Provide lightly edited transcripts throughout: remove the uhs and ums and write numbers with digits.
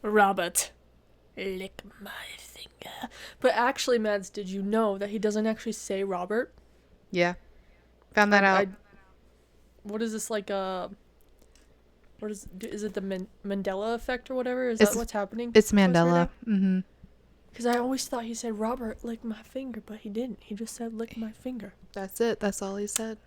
Robert, lick my finger. But actually, Mads, did you know that he doesn't actually say Robert? Yeah. Found that out. What is this like what is it the Mandela effect or whatever? Is that It's what's happening it's to us right Mandela. now? Mm-hmm. Because I always thought he said Robert, lick my finger, but he didn't. He just said lick my finger. That's it. That's all he said.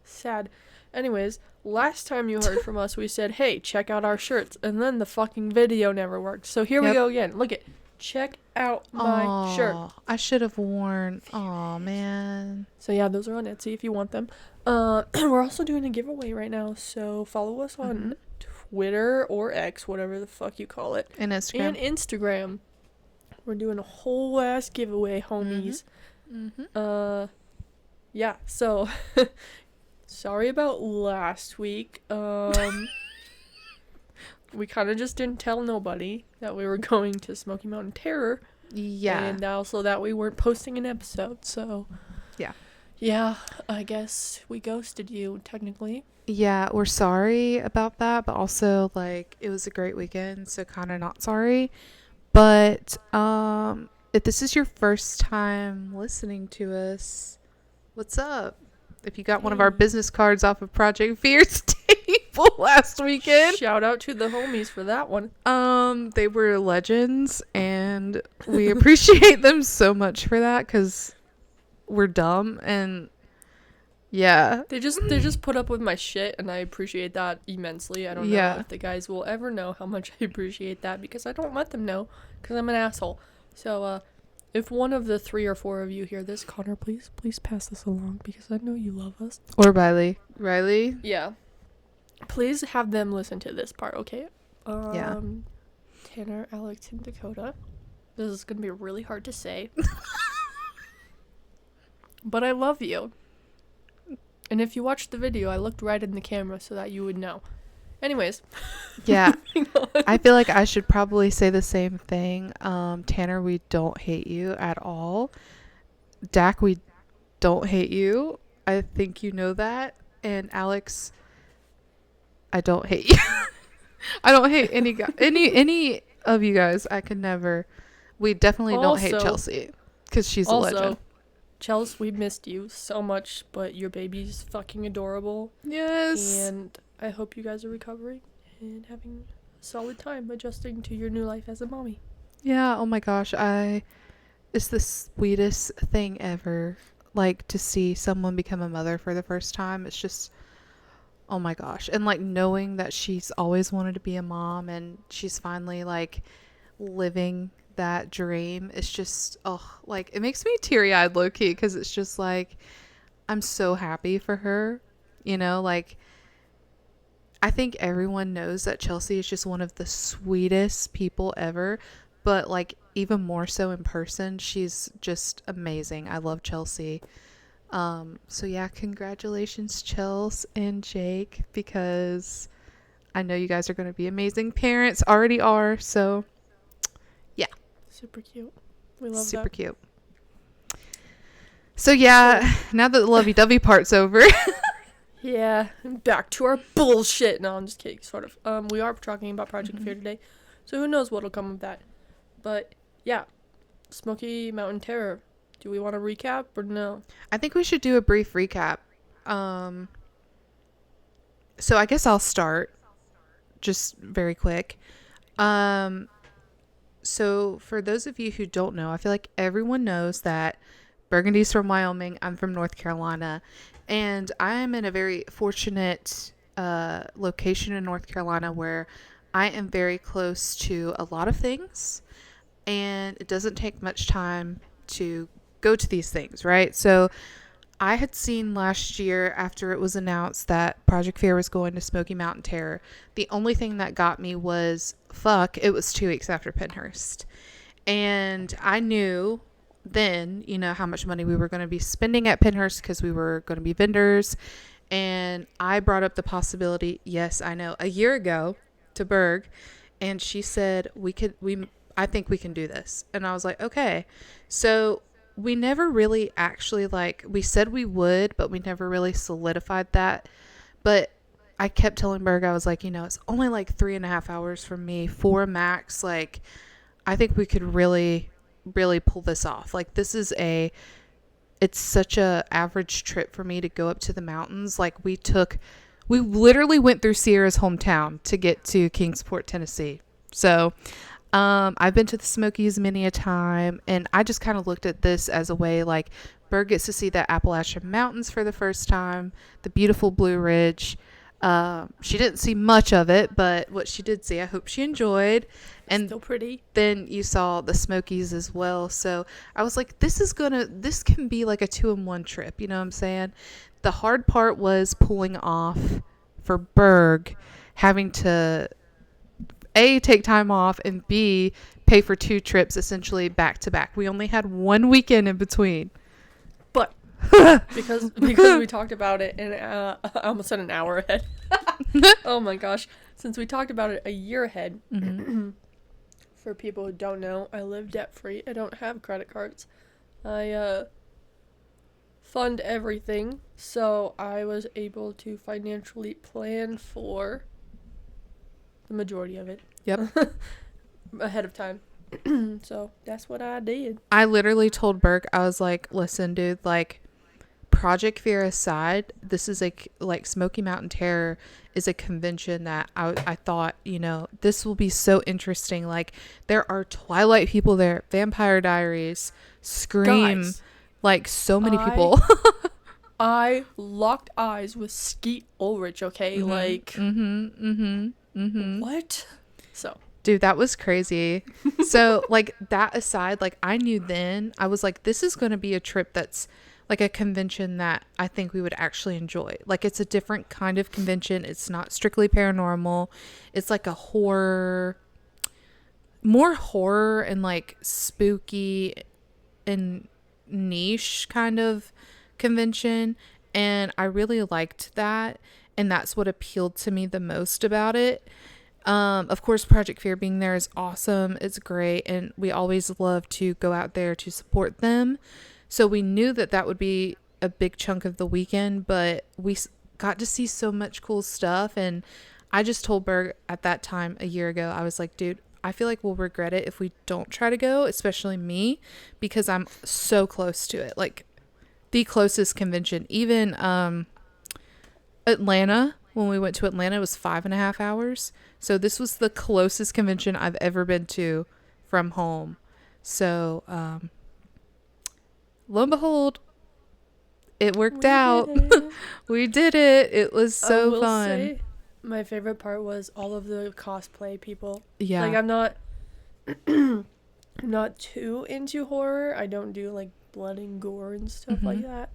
Sad. Anyways, last time you heard from us, we said, hey, check out our shirts. And then the fucking video never worked. So here we Yep. go again. Look it. Check out my shirt. I should have worn. Oh man. So yeah, those are on Etsy if you want them. We're also doing a giveaway right now. So follow us on Twitter or X, whatever the fuck you call it. And Instagram. And Instagram. We're doing a whole ass giveaway, homies. Yeah, so sorry about last week. We kind of just didn't tell nobody that we were going to Smoky Mountain Terror. Yeah. And also that we weren't posting an episode, so Yeah. yeah, I guess we ghosted you, technically. Yeah, we're sorry about that, but also like it was a great weekend, so kind of not sorry. But if this is your first time listening to us, what's up? If you got one of our business cards off of Project Fear's table last weekend, Shout out to the homies for that one. they were legends, and we appreciate them so much for that because we're dumb and yeah. They just put up with my shit, and I appreciate that immensely. I don't know if the guys will ever know how much I appreciate that because I don't let them know because I'm an asshole. So if one of the 3 or 4 of you hear this, Connor, please pass this along because I know you love us. Or Riley. Yeah. Please have them listen to this part, okay? Yeah. Tanner, Alex, and Dakota. This is gonna be really hard to say. But I love you. And if you watched the video, I looked right in the camera so that you would know. Anyways. Yeah. I feel like I should probably say the same thing. Tanner, we don't hate you at all. Dak, we don't hate you. I think you know that. And Alex, I don't hate you. I don't hate any of you guys. I could never. We definitely don't hate Chelsea because she's a legend. Chelsea, we missed you so much, but your baby's fucking adorable. Yes. And I hope you guys are recovering and having a solid time adjusting to your new life as a mommy. Yeah, oh my gosh. It's the sweetest thing ever. Like to see someone become a mother for the first time. It's just, oh my gosh. And like knowing that she's always wanted to be a mom and she's finally like living that dream. It's just, like it makes me teary-eyed low-key because it's just like I'm so happy for her, like I think everyone knows that Chelsea is just one of the sweetest people ever, but like even more so in person, she's just amazing. I love Chelsea. So yeah, congratulations Chels and Jake, because I know you guys are going to be amazing parents, already are, so yeah. Super cute. We love that. Super cute. So yeah, now that the lovey-dovey part's over. Yeah, back to our bullshit. No, I'm just kidding, sort of. We are talking about Project Fear today, so who knows what'll come of that. But yeah, Smoky Mountain Terror. Do we want to recap or no? I think we should do a brief recap. So I guess I'll start just very quick. So for those of you who don't know, I feel like everyone knows that Burgundy's from Wyoming. I'm from North Carolina. And I'm in a very fortunate location in North Carolina where I am very close to a lot of things. And it doesn't take much time to go to these things, right? So I had seen last year after it was announced that Project Fear was going to Smoky Mountain Terror. The only thing that got me was, it was 2 weeks after Pinhurst. And I knew then, how much money we were going to be spending at Pinhurst because we were going to be vendors. And I brought up the possibility, yes, I know, a year ago to Berg. And she said, I think we can do this. And I was like, okay. So we never really actually we said we would, but we never really solidified that. But I kept telling Berg, I was like, it's only like 3.5 hours from me, 4 max. Like, I think we could really, really pull this off. Like, it's such a average trip for me to go up to the mountains. Like, we literally went through Sierra's hometown to get to Kingsport, Tennessee. So, I've been to the Smokies many a time, and I just kind of looked at this as a way, like, Berg gets to see the Appalachian Mountains for the first time, the beautiful Blue Ridge. She didn't see much of it, but what she did see, I hope she enjoyed. And still pretty. Then you saw the Smokies as well. So I was like, this can be like a 2-in-1 trip. You know what I'm saying? The hard part was pulling off for Berg, having to A, take time off, and B, pay for 2 trips essentially back to back. We only had 1 weekend in between. But because we talked about it, and I almost said an hour ahead. Oh my gosh. Since we talked about it a year ahead, for people who don't know, I live debt-free. I don't have credit cards. I fund everything, so I was able to financially plan for the majority of it. Yep. Ahead of time. So that's what I did. I literally told Burke, I was like, listen, dude, like, Project Fear aside, this is like Smoky Mountain Terror is a convention that I thought, this will be so interesting. Like, there are Twilight people there, Vampire Diaries, Scream, Guys, like, so many people. I locked eyes with Skeet Ulrich, okay? Like, what? So. Dude, that was crazy. So, like, that aside, like, I knew then, I was like, this is going to be a trip that's like a convention that I think we would actually enjoy. Like, it's a different kind of convention. It's not strictly paranormal. It's like a more horror and like spooky and niche kind of convention. And I really liked that. And that's what appealed to me the most about it. Of course, Project Fear being there is awesome. It's great. And we always love to go out there to support them. So we knew that would be a big chunk of the weekend, but we got to see so much cool stuff. And I just told Berg at that time a year ago, I was like, dude, I feel like we'll regret it if we don't try to go, especially me, because I'm so close to it. Like, the closest convention, even Atlanta, when we went to Atlanta, it was 5.5 hours. So this was the closest convention I've ever been to from home. So, lo and behold, it worked out. We did it. It was so fun. Say, my favorite part was all of the cosplay people. Yeah. Like, I'm not too into horror. I don't do like blood and gore and stuff like that.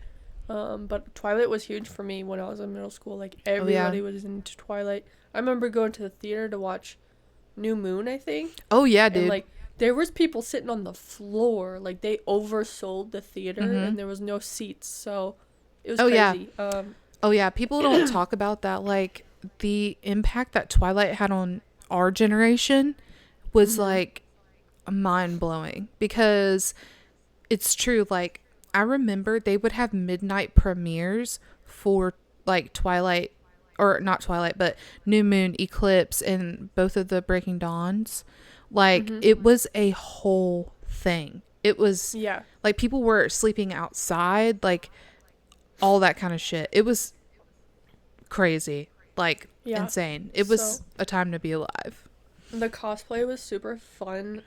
But Twilight was huge for me when I was in middle school. Like, everybody was into Twilight. I remember going to the theater to watch New Moon, I think. Oh yeah, dude. And, like, there was people sitting on the floor. Like, they oversold the theater and there was no seats. So it was crazy. Yeah. People don't talk about that. Like, the impact that Twilight had on our generation was like mind blowing, because it's true. Like, I remember they would have midnight premieres for like Twilight, or not Twilight, but New Moon, Eclipse, and both of the Breaking Dawns. Like, it was a whole thing. It was, like, people were sleeping outside, like, all that kind of shit. It was crazy, like, insane. It was a time to be alive. The cosplay was super fun.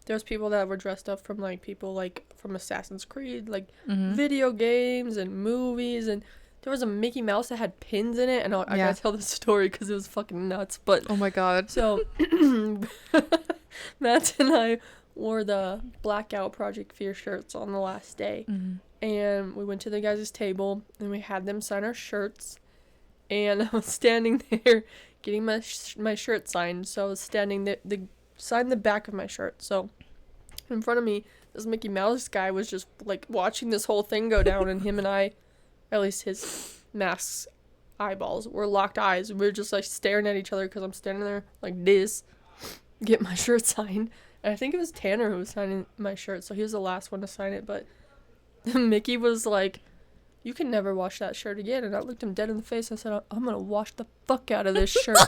There's people that were dressed up from, like, people, like, from Assassin's Creed, like, video games and movies, and there was a Mickey Mouse that had pins in it, and I gotta tell this story because it was fucking nuts. But oh my god! So Matt and I wore the blackout Project Fear shirts on the last day, and we went to the guys' table and we had them sign our shirts, and I was standing there getting my shirt signed. So I was standing there, signed the back of my shirt. So in front of me, this Mickey Mouse guy was just like watching this whole thing go down, and him and I, at least his mask's eyeballs, were locked eyes. We were just like staring at each other because I'm standing there like this, get my shirt signed. And I think it was Tanner who was signing my shirt, so he was the last one to sign it. But Mickey was like, you can never wash that shirt again. And I looked him dead in the face. I said, I'm going to wash the fuck out of this shirt.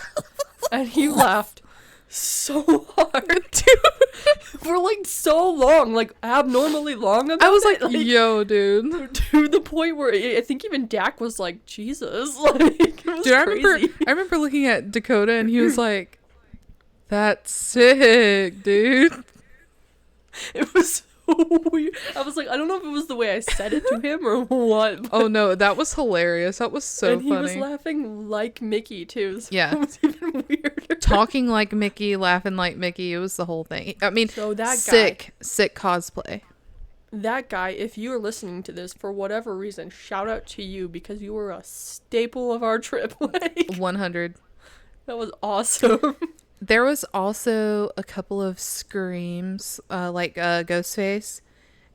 And he laughed so hard, dude, for like so long, like abnormally long about I was it. like, yo, dude. To the point where I think even Dak was like, Jesus. Like, it was dude, crazy. I remember looking at Dakota and he was like, that's sick, dude. It was so weird. I was like, I don't know if it was the way I said it to him or what. Oh no, that was hilarious. That was so funny. And he was laughing like Mickey too. So yeah. It was even weirder. Talking like Mickey, laughing like Mickey. It was the whole thing. I mean, so that sick cosplay. That guy, if you are listening to this for whatever reason, shout out to you because you were a staple of our trip. Like, 100. That was awesome. There was also a couple of screams, like Ghostface.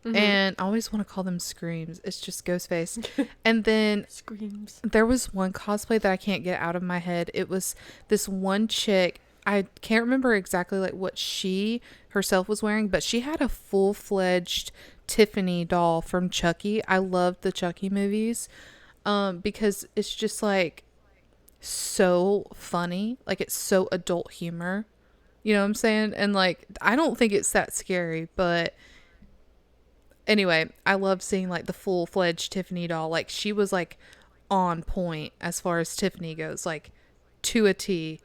Mm-hmm. And I always want to call them screams. It's just Ghostface. And then screams. There was one cosplay that I can't get out of my head. It was this one chick. I can't remember exactly like what she herself was wearing, but she had a full-fledged Tiffany doll from Chucky. I loved the Chucky movies because it's just like so funny. Like it's so adult humor. You know what I'm saying? And like I don't think it's that scary, but anyway, I love seeing like the full-fledged Tiffany doll. Like she was like on point as far as Tiffany goes, like to a T,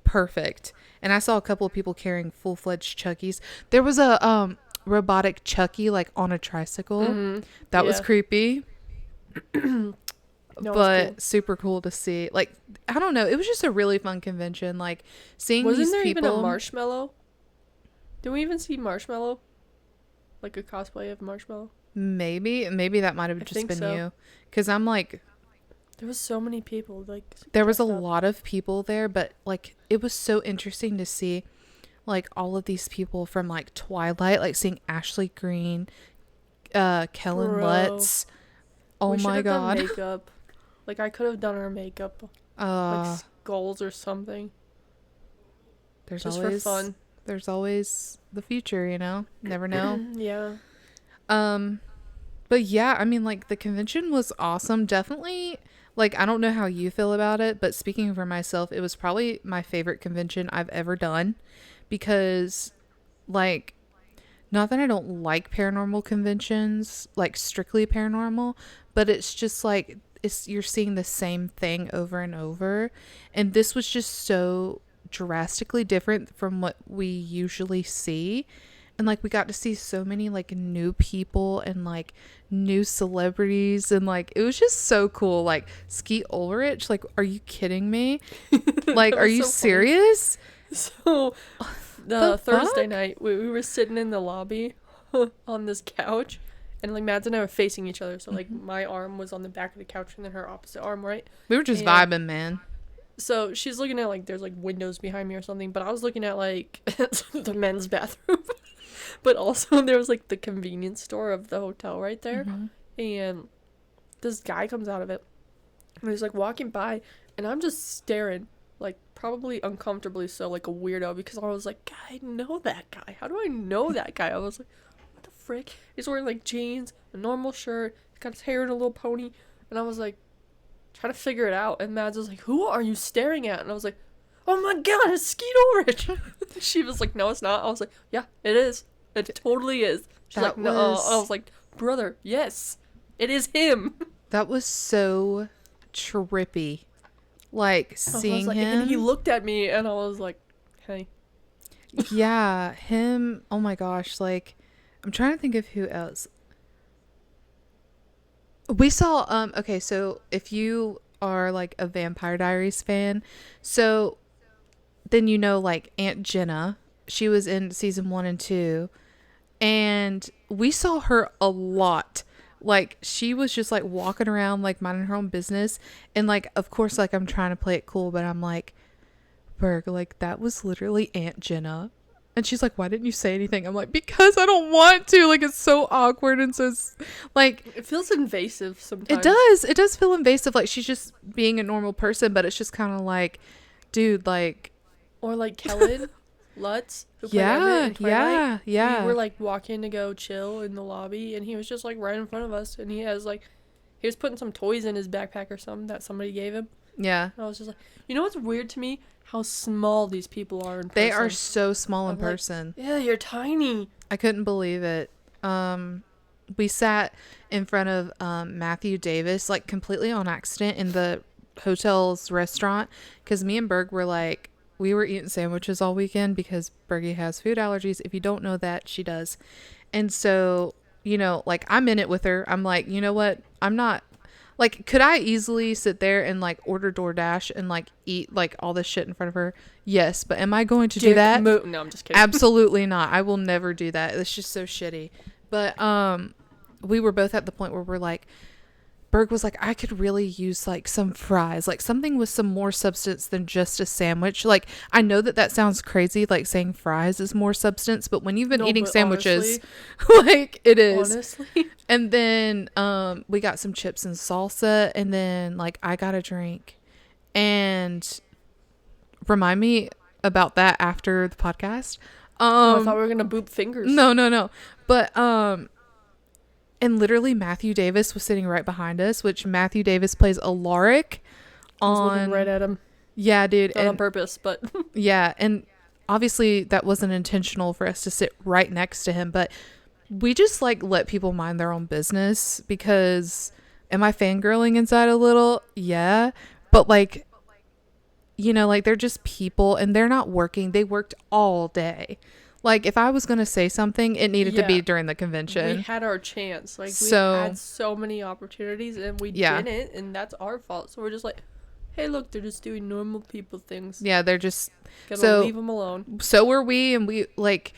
perfect. And I saw a couple of people carrying full-fledged Chuckies. There was a robotic Chucky like on a tricycle. Mm-hmm. That was creepy. No, but cool. Super cool to see. Like I don't know, it was just a really fun convention. Like seeing these people. Wasn't there even a Marshmallow? Did we even see Marshmallow? Like a cosplay of Marshmallow? Maybe that might have just been you. Because I'm like, there was so many people. Like there was a lot of people there, but like it was so interesting to see like all of these people from like Twilight, like seeing Ashley Greene, Kellen Lutz. Oh my god. Done makeup. Like I could have done her makeup. Like skulls or something. There's just always for fun. There's always the future, you know? Never know. Yeah. But yeah, I mean, like, the convention was awesome. Definitely, like, I don't know how you feel about it, but speaking for myself, it was probably my favorite convention I've ever done. Because, like, not that I don't like paranormal conventions, like, strictly paranormal, but it's just, like, you're seeing the same thing over and over. And this was just so drastically different from what we usually see, and like we got to see so many like new people and like new celebrities, and like it was just so cool. Like Skeet Ulrich, like, are you kidding me? Like, are you serious? So the Thursday night we were sitting in the lobby on this couch, and like Mads and I were facing each other, so like my arm was on the back of the couch and then her opposite arm, right? We were just vibing, man. So she's looking at like there's like windows behind me or something, but I was looking at like the men's bathroom. But also there was like the convenience store of the hotel right there. Mm-hmm. And this guy comes out of it. And he's like walking by, and I'm just staring, like probably uncomfortably so, like a weirdo, because I was like, I know that guy. How do I know that guy? I was like, what the frick? He's wearing like jeans, a normal shirt, he's got his hair in a little pony, and I was like, trying to figure it out, and Mads was like, who are you staring at? And I was like, oh my god, it's Skeet Ulrich. She was like, no, it's not. I was like, yeah, it is. It totally is. She's like, no. I was like, brother, yes, it is him. That was so trippy. Like, seeing him. And he looked at me, and I was like, hey. Yeah, him. Oh my gosh. Like, I'm trying to think of who else. We saw, okay, so if you are like a Vampire Diaries fan, so then you know like Aunt Jenna, she was in season 1 and 2, and we saw her a lot. Like she was just like walking around like minding her own business, and like of course like I'm trying to play it cool, but I'm like, Berg, like that was literally Aunt Jenna. And she's like, why didn't you say anything? I'm like, because I don't want to. Like, it's so awkward and so, like... It feels invasive sometimes. It does. It does feel invasive. Like, she's just being a normal person, but it's just kind of like, dude, like... Or like Kellen Lutz, who played Emmett in Twilight. Yeah. We were, like, walking to go chill in the lobby, and he was just, like, right in front of us. And he has, like... he was putting some toys in his backpack or something that somebody gave him. Yeah. And I was just like, you know what's weird to me? How small these people are in person. They are so small in person. Yeah, you're tiny. I couldn't believe it. We sat in front of Matthew Davis, like completely on accident in the hotel's restaurant, because me and Berg were like, we were eating sandwiches all weekend because Bergie has food allergies. If you don't know that, she does. And so, you know, like I'm in it with her. I'm like, you know what? I'm not like, could I easily sit there and like order DoorDash and like eat like all this shit in front of her? Yes. But am I going to do that? No, I'm just kidding. Absolutely not. I will never do that. It's just so shitty. But we were both at the point where we're like, Berg was like, I could really use like some fries, like something with some more substance than just a sandwich. Like, I know that sounds crazy, like saying fries is more substance, but when you've been eating sandwiches, honestly, like it is. Honestly. And then we got some chips and salsa, and then like I got a drink. And remind me about that after the podcast. I thought we were gonna boop fingers. No. But and literally Matthew Davis was sitting right behind us, which Matthew Davis plays Alaric on. I was looking right at him. Yeah, dude. Not on purpose, but yeah, and obviously that wasn't intentional for us to sit right next to him, but we just like let people mind their own business because am I fangirling inside a little? Yeah. But like, you know, like they're just people and they're not working. They worked all day. Like, if I was going to say something, it needed to be during the convention. We had our chance. Like, we had so many opportunities, and we didn't, and that's our fault. So we're just like, hey, look, they're just doing normal people things. Yeah, they're just... Gotta leave them alone. So were we, and we, like,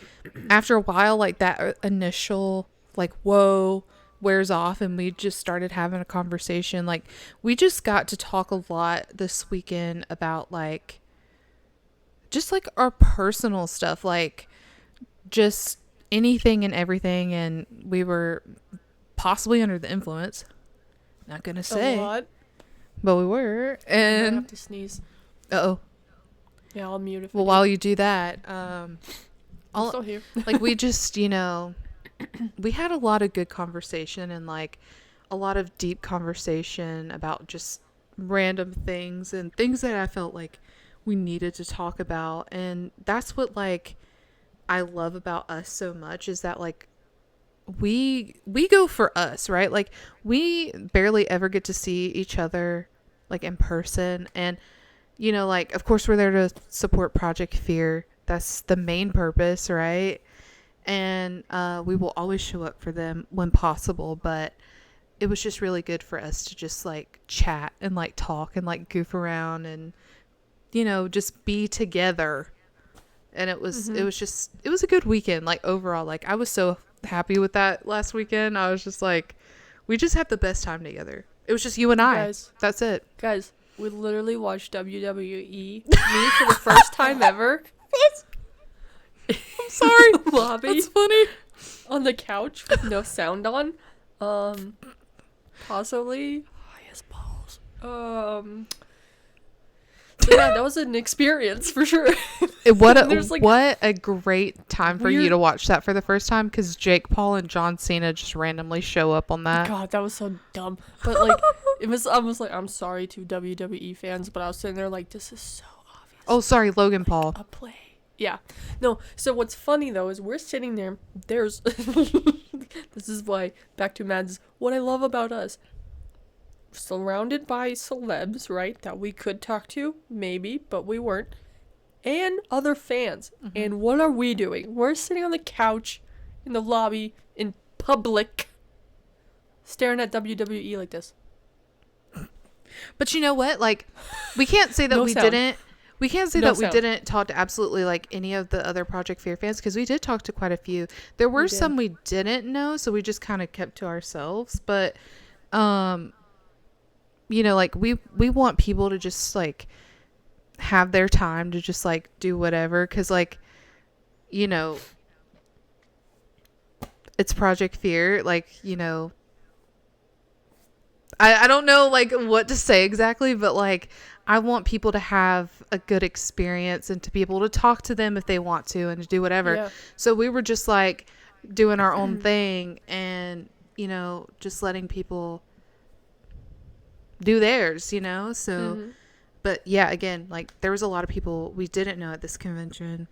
after a while, like, that initial, like, whoa, wears off, and we just started having a conversation. Like, we just got to talk a lot this weekend about, like, just, like, our personal stuff, like... just anything and everything, and we were possibly under the influence, not gonna say a lot, but we were. And I have to sneeze. Uh-oh. Yeah, I'll mute it. Well, while you do that, I'm still here. Like, we just, you know, we had a lot of good conversation and like a lot of deep conversation about just random things and things that I felt like we needed to talk about. And that's what like I love about us so much, is that like we go for us, right? Like we barely ever get to see each other like in person, and you know, like of course we're there to support Project Fear. That's the main purpose, right? And we will always show up for them when possible, but it was just really good for us to just like chat and like talk and like goof around and, you know, just be together. And it was just, it was a good weekend. Like overall, like I was so happy with that last weekend. I was just like, we just had the best time together. It was just you and I. Guys, that's it. Guys, we literally watched WWE me for the first time ever. I'm sorry. Lobby. That's funny. On the couch with no sound on. Possibly highest balls. Yeah, that was an experience for sure. What a great time for you to watch that for the first time, because Jake Paul and John Cena just randomly show up on that. God, that was so dumb. But like, it was. I was like, I'm sorry to WWE fans, but I was sitting there like, this is so obvious. Oh, sorry, Logan Paul. A play. Yeah. No. So what's funny though is we're sitting there. There's. This is why back to Mads. What I love about us. Surrounded by celebs, right, that we could talk to, maybe, but we weren't, and other fans. And what are we doing? We're sitting on the couch in the lobby in public staring at WWE like this. But you know what, like we can't say that we didn't talk to absolutely like any of the other Project Fear fans, because we did talk to quite a few. There were some we didn't know, so we just kind of kept to ourselves. But you know, like we want people to just like have their time to just like do whatever, because like, you know, it's Project Fear. Like, you know, I don't know like what to say exactly, but like I want people to have a good experience and to be able to talk to them if they want to and to do whatever. Yeah. So we were just like doing our own thing and, you know, just letting people do theirs, you know? So, but yeah, again, like there was a lot of people we didn't know at this convention.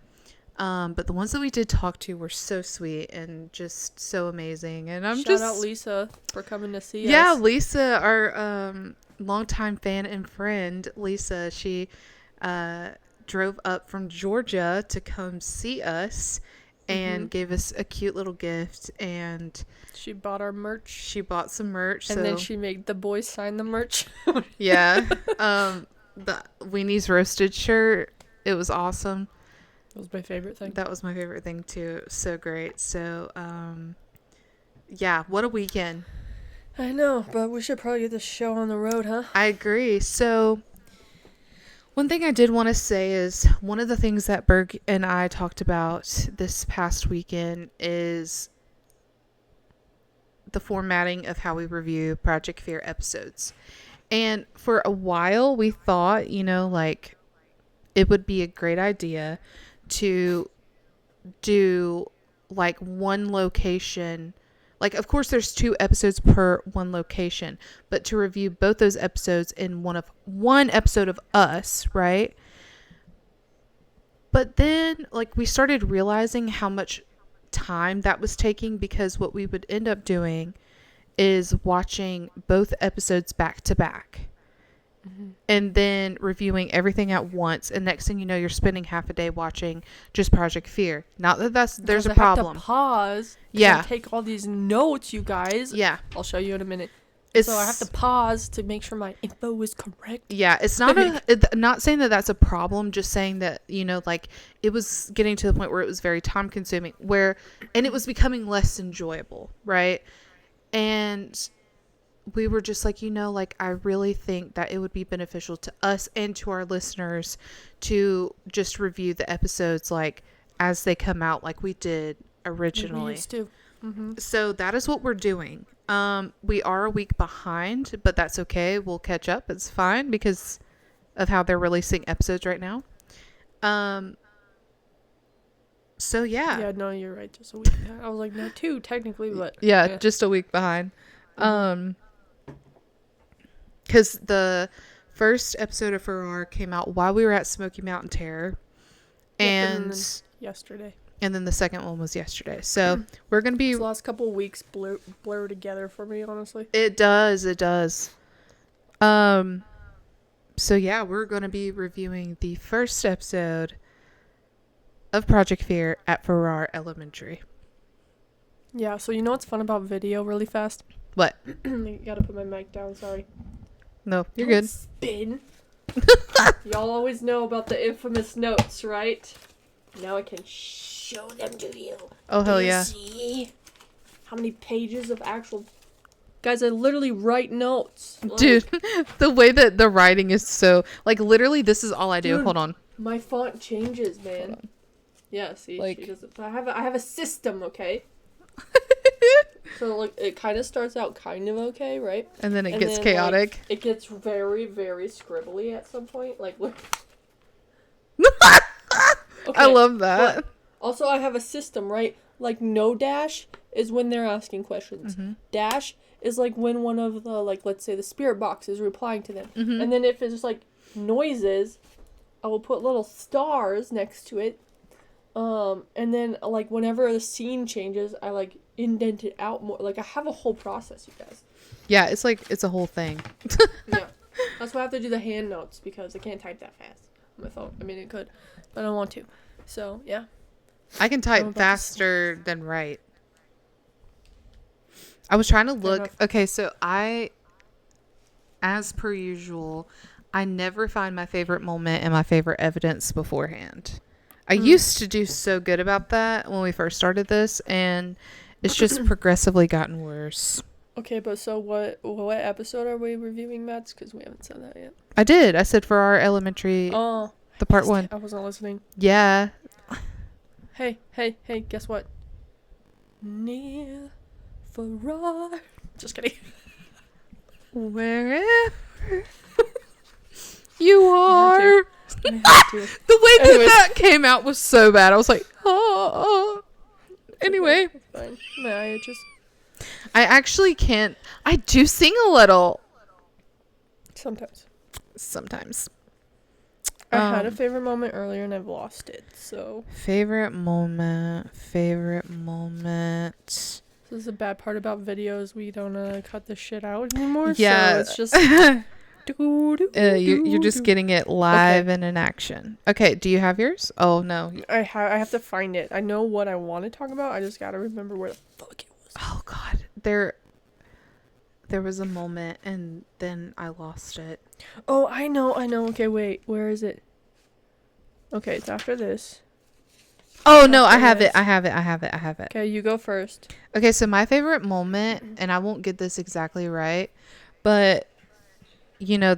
But the ones that we did talk to were so sweet and just so amazing. And Shout out Lisa for coming to see us. Yeah, Lisa, our longtime fan and friend, Lisa, she drove up from Georgia to come see us and gave us a cute little gift. And she bought our merch. She bought some merch. And then she made the boys sign the merch. Yeah. The Weenie's Roasted shirt. It was awesome. That was my favorite thing. That was my favorite thing too. So great. So, yeah, what a weekend. I know, but we should probably get this show on the road, huh? I agree. So, one thing I did want to say is one of the things that Berg and I talked about this past weekend is the formatting of how we review Project Fear episodes. And for a while, we thought, you know, like, it would be a great idea to do like one location. Like, of course there's 2 episodes per one location, but to review both those episodes in one episode of us, right? But then like we started realizing how much time that was taking, because what we would end up doing is watching both episodes back to back. And then reviewing everything at once, and next thing you know, you're spending half a day watching just Project Fear. Not that there's a problem. I have to pause. Yeah. And take all these notes, you guys. Yeah. I'll show you in a minute. So I have to pause to make sure my info is correct. Yeah, it's not not saying that that's a problem. Just saying that, you know, like it was getting to the point where it was very time consuming, and it was becoming less enjoyable, right? And we were just like, you know, like I really think that it would be beneficial to us and to our listeners to just review the episodes like as they come out, like we did originally. We used to. So that is what we're doing. We are a week behind, but that's okay. We'll catch up. It's fine because of how they're releasing episodes right now. So yeah. Yeah, no, you're right. Just a week behind. I was like, no, 2 technically, but yeah, just a week behind. Because the first episode of Farrar came out while we were at Smoky Mountain Terror. And yesterday. And then the second one was yesterday. So we're going to be... The last couple of weeks blur together for me, honestly. It does. So yeah, we're going to be reviewing the first episode of Project Fear at Farrar Elementary. Yeah, so you know what's fun about video really fast? What? You gotta put my mic down, sorry. No, you're good. Spin. Y'all always know about the infamous notes, right? Now I can show them to you. Oh, hell yeah. See how many pages of actual... Guys, I literally write notes. Like, dude, the way that the writing is so... Like, literally, this is all I do. Dude, hold on. My font changes, man. Yeah, see? Like, she doesn't... I have a system, okay? So, like, it kind of starts out kind of okay, right? And then it gets chaotic. Like, it gets very, very scribbly at some point. Like, look. Okay, I love that. Also, I have a system, right? Like, no dash is when they're asking questions. Dash is, like, when one of the, like, let's say the spirit box is replying to them. And then if it's, like, noises, I will put little stars next to it. And then, like, whenever the scene changes, I, like, indent it out more. Like, I have a whole process, you guys. Yeah, it's like, it's a whole thing. Yeah. That's why I have to do the hand notes, because I can't type that fast on my phone. I mean, it could, but I don't want to. So, yeah. I can type faster than write. I was trying to look. Okay, so as per usual, I never find my favorite moment and my favorite evidence beforehand. I used to do so good about that when we first started this, and it's just progressively gotten worse. Okay, but so what episode are we reviewing, Mads? Because we haven't said that yet. I did. I said Farrar Elementary. Oh. The part 1. I wasn't listening. Yeah. Hey, guess what? Near Farrar. Just kidding. Wherever you are. The way that came out was so bad. I was like, oh. Anyway. It's fine. No, I actually can't. I do sing a little. Sometimes. I had a favorite moment earlier and I've lost it, so. Favorite moment. This is the bad part about videos. We don't cut the shit out anymore, yeah. so it's just. You're just getting it live and in action. Okay, do you have yours? Oh, no. I have to find it. I know what I want to talk about. I just gotta remember where the fuck it was. Oh, God. There was a moment, and then I lost it. Oh, I know. Okay, wait. Where is it? Okay, it's after this. Oh, no, I have it. Okay, you go first. Okay, so my favorite moment, and I won't get this exactly right, but, you know,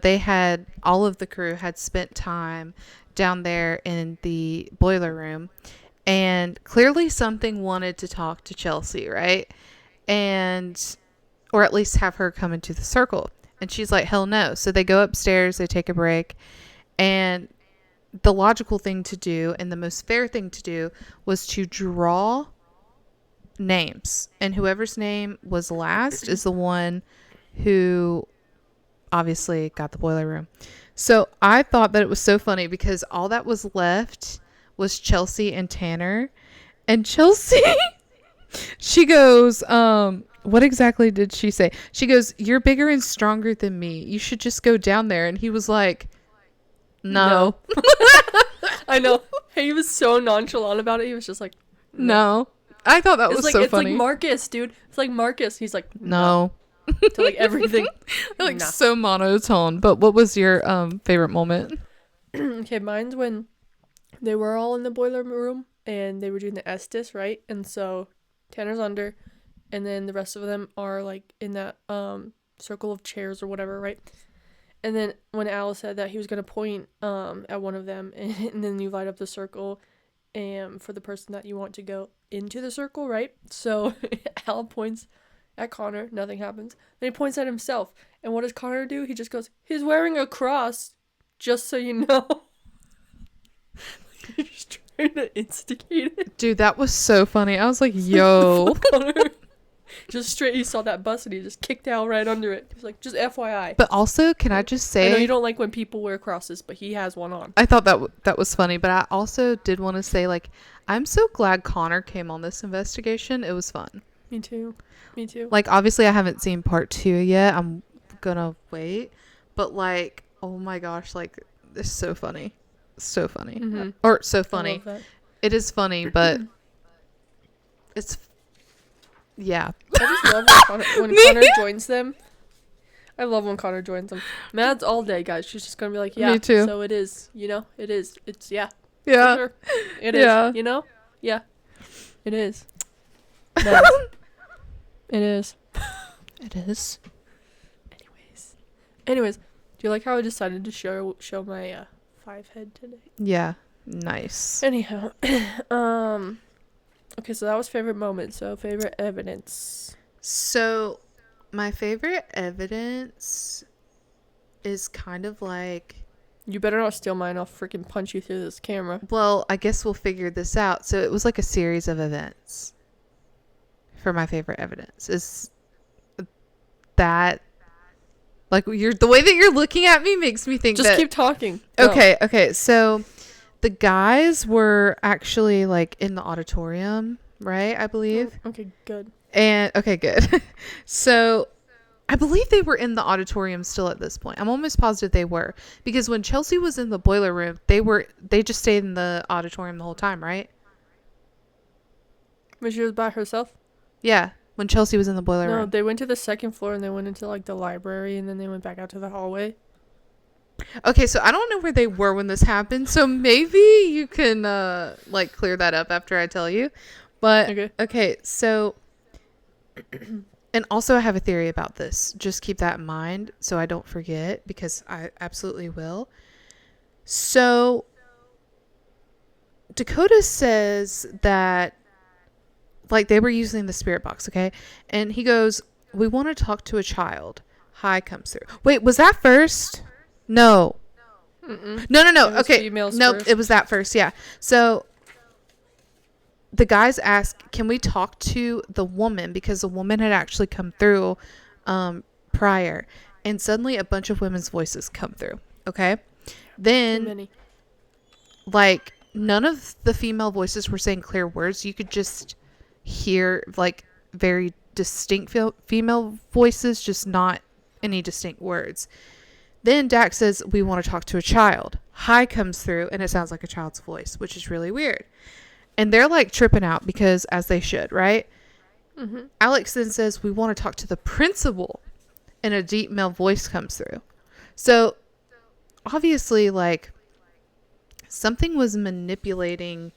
all of the crew had spent time down there in the boiler room, and clearly something wanted to talk to Chelsea, right? Or at least have her come into the circle. And she's like, hell no. So they go upstairs, they take a break, and the logical thing to do and the most fair thing to do was to draw names. And whoever's name was last is the one who obviously got the boiler room. So I thought that it was so funny because all that was left was Chelsea and Tanner. And Chelsea, she goes, what exactly did she say? She goes, "You're bigger and stronger than me. You should just go down there." And he was like, no. I know. He was so nonchalant about it. He was just like, no. I thought that was so funny. It's like Marcus, dude. It's like Marcus. He's like, no. To like everything. Like so monotone. But what was your favorite moment? Okay, mine's when they were all in the boiler room and they were doing the Estes, right? And so Tanner's under, and then the rest of them are like in that circle of chairs or whatever, right? And then when Al said that he was gonna point at one of them, and then you light up the circle, and for the person that you want to go into the circle, right? So Al points at Connor, nothing happens. Then he points at himself, and what does Connor do? He just goes, "He's wearing a cross, just so you know." You're just trying to instigate it. Dude, that was so funny. I was like, yo. Just straight, he saw that bus and he just kicked Al right under it. He was like, just FYI. But also, can I just say, I know you don't like when people wear crosses, but he has one on. I thought that was funny, but I also did want to say, like, I'm so glad Connor came on this investigation. It was fun. Me too. Like, obviously, I haven't seen part 2 yet. I'm gonna wait. But, like, oh my gosh, like, it's so funny. So funny. Mm-hmm. Or so funny. I love that. It is funny, but it's... Yeah. I just love when Connor joins them. I love when Connor joins them. Mads all day, guys. She's just going to be like, yeah, me too. So it is. You know? It is. It's, yeah. Yeah. Sure. It is. You know? Yeah. It is. Mads. It is. It is. Anyways. Do you like how I decided to show my 5 head today? Yeah. Nice. Anyhow. Okay, so that was favorite moment. So favorite evidence. So my favorite evidence is kind of like... You better not steal mine. I'll freaking punch you through this camera. Well, I guess we'll figure this out. So it was like a series of events for my favorite evidence. Is that... Like, the way that you're looking at me makes me think Just keep talking. Okay. So the guys were actually, like, in the auditorium, right? I believe. Okay, good. And, okay, good. So I believe they were in the auditorium still at this point. I'm almost positive they were. Because when Chelsea was in the boiler room, they just stayed in the auditorium the whole time, right? When she was by herself? Yeah. When Chelsea was in the boiler room. No, they went to the second floor and they went into, like, the library and then they went back out to the hallway. Okay, so I don't know where they were when this happened, so maybe you can like clear that up after I tell you. But okay, so and also I have a theory about this. Just keep that in mind so I don't forget, because I absolutely will. So Dakota says that, like, they were using the spirit box, okay? And he goes, "We want to talk to a child." Hi comes through. Wait, was that first? No. Mm-mm. No. Okay. Nope, it was that first. Yeah. So the guys ask, "Can we talk to the woman?" Because the woman had actually come through prior. and suddenly a bunch of women's voices come through. Okay. Then, like, none of the female voices were saying clear words. You could just hear, like, very distinct female voices, just not any distinct words. Then Dax says, we want to talk to a child. Hi comes through, and it sounds like a child's voice, which is really weird. And they're, like, tripping out because, as they should, right? Mm-hmm. Alex then says, we want to talk to the principal. And a deep male voice comes through. So, obviously, like, something was manipulating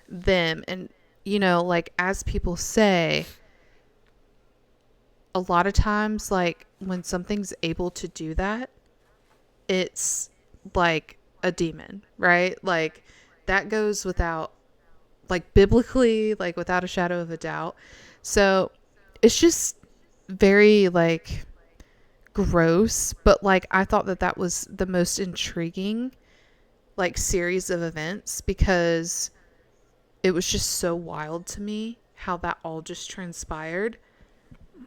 them. And, you know, like, as people say, a lot of times, like, when something's able to do that, it's like a demon, right? Like, that goes without, like, biblically, like, without a shadow of a doubt. So, it's just very, like, gross, but, like, I thought that was the most intriguing, like, series of events, because it was just so wild to me how that all just transpired,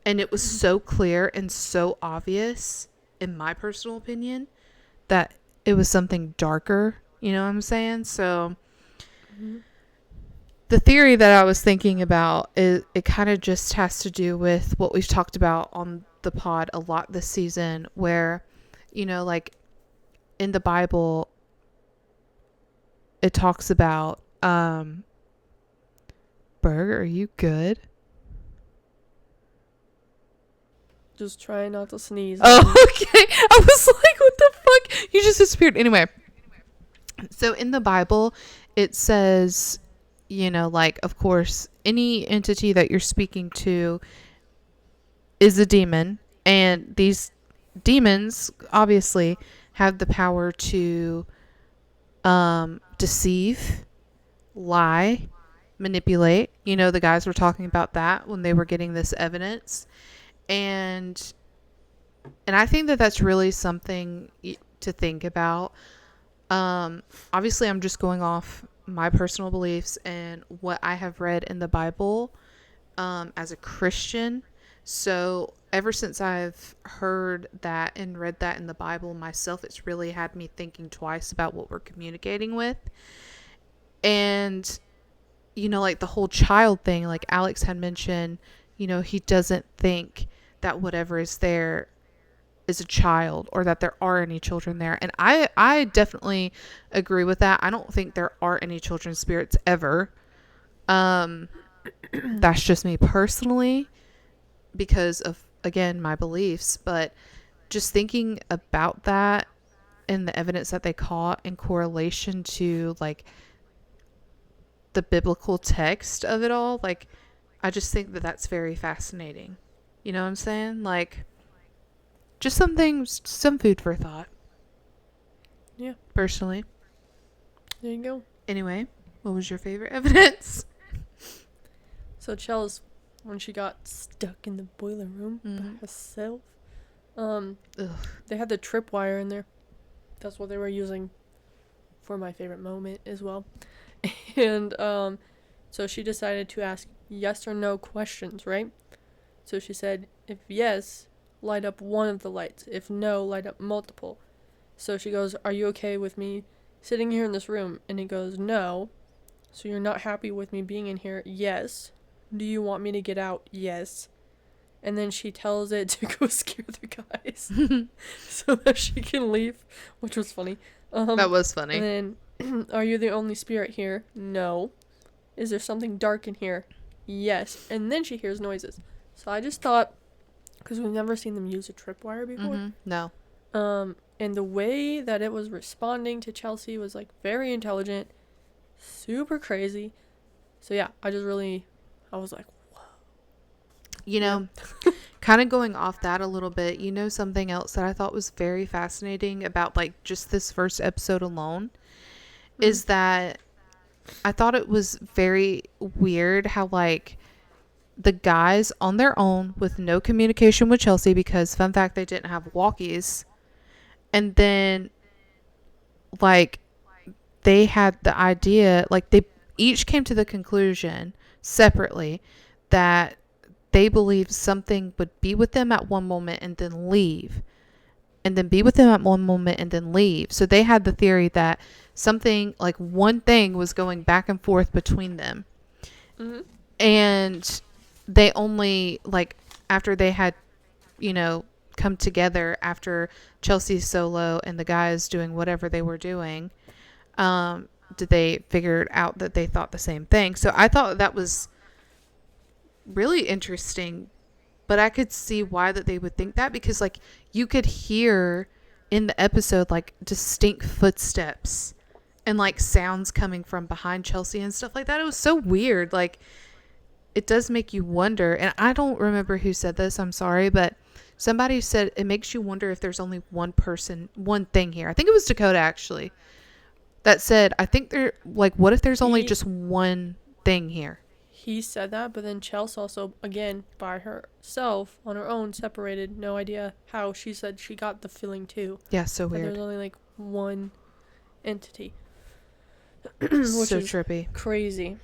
and it was so clear and so obvious, in my personal opinion, that it was something darker, you know what I'm saying? So the theory that I was thinking about is, it kind of just has to do with what we've talked about on the pod a lot this season, where, you know, like, in the Bible, it talks about, Berg, are you good? Just try not to sneeze. Oh, okay. I was like, what the fuck? You just disappeared. Anyway, so in the Bible, it says, you know, like, of course, any entity that you're speaking to is a demon, and these demons obviously have the power to deceive, lie, manipulate. You know, the guys were talking about that when they were getting this evidence, and I think that that's really something to think about. Obviously, I'm just going off my personal beliefs and what I have read in the Bible as a Christian. So ever since I've heard that and read that in the Bible myself, it's really had me thinking twice about what we're communicating with. And, you know, like the whole child thing, like Alex had mentioned, you know, he doesn't think that whatever is there is a child, or that there are any children there. And I definitely agree with that. I don't think there are any children spirits ever. That's just me personally, because of, again, my beliefs. But just thinking about that and the evidence that they caught in correlation to, like, the biblical text of it all, like, I just think that that's very fascinating. You know what I'm saying? Like, just some food for thought. Yeah. Personally. There you go. Anyway, what was your favorite evidence? So Chels, when she got stuck in the boiler room by herself, they had the tripwire in there. That's what they were using for my favorite moment as well. And so she decided to ask yes or no questions, right? So she said, if yes, light up one of the lights. If no, light up multiple. So she goes, are you okay with me sitting here in this room? And he goes, no. So you're not happy with me being in here? Yes. Do you want me to get out? Yes. And then she tells it to go scare the guys so that she can leave, which was funny. That was funny. And then, are you the only spirit here? No. Is there something dark in here? Yes. And then she hears noises. So I just thought, because we've never seen them use a tripwire before. No. And the way that it was responding to Chelsea was, like, very intelligent, super crazy. So yeah, I was like, whoa. You know, kind of going off that a little bit, you know, something else that I thought was very fascinating about, like, just this first episode alone is that I thought it was very weird how, like, the guys on their own with no communication with Chelsea, because, fun fact, they didn't have walkies. And then, like, they had the idea, like, they each came to the conclusion separately that they believed something would be with them at one moment and then leave and then be with them at one moment and then leave. So they had the theory that something, like one thing, was going back and forth between them. Mm-hmm. And they only, like, after they had, you know, come together after Chelsea's solo and the guys doing whatever they were doing, did they figure out that they thought the same thing. So I thought that was really interesting, but I could see why that they would think that, because like you could hear in the episode like distinct footsteps and like sounds coming from behind Chelsea and stuff like that. It was so weird. Like, it does make you wonder, and I don't remember who said this, I'm sorry, but somebody said it makes you wonder if there's only one thing here. I think it was Dakota actually that said, I think they're like, what if there's only just one thing here? He said that, but then Chelsea also, again, by herself, on her own, separated. No idea how. She said she got the feeling too. Yeah, so weird. There's only like one entity. Which so is trippy. Crazy.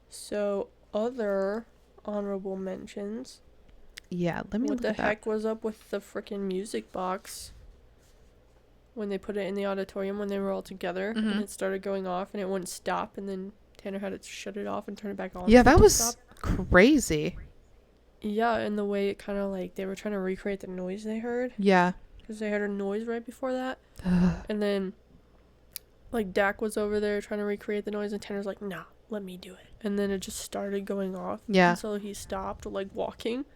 So, other honorable mentions. Yeah, let me look at that. What the heck was up with the freaking music box? When they put it in the auditorium when they were all together, and it started going off and it wouldn't stop, and then Tanner had to shut it off and turn it back on. Yeah, that was crazy. Yeah, and the way it kind of like they were trying to recreate the noise they heard. Yeah. Because they heard a noise right before that. And then like Dak was over there trying to recreate the noise, and Tanner's like, nah, let me do it. And then it just started going off. Yeah. And so he stopped like walking.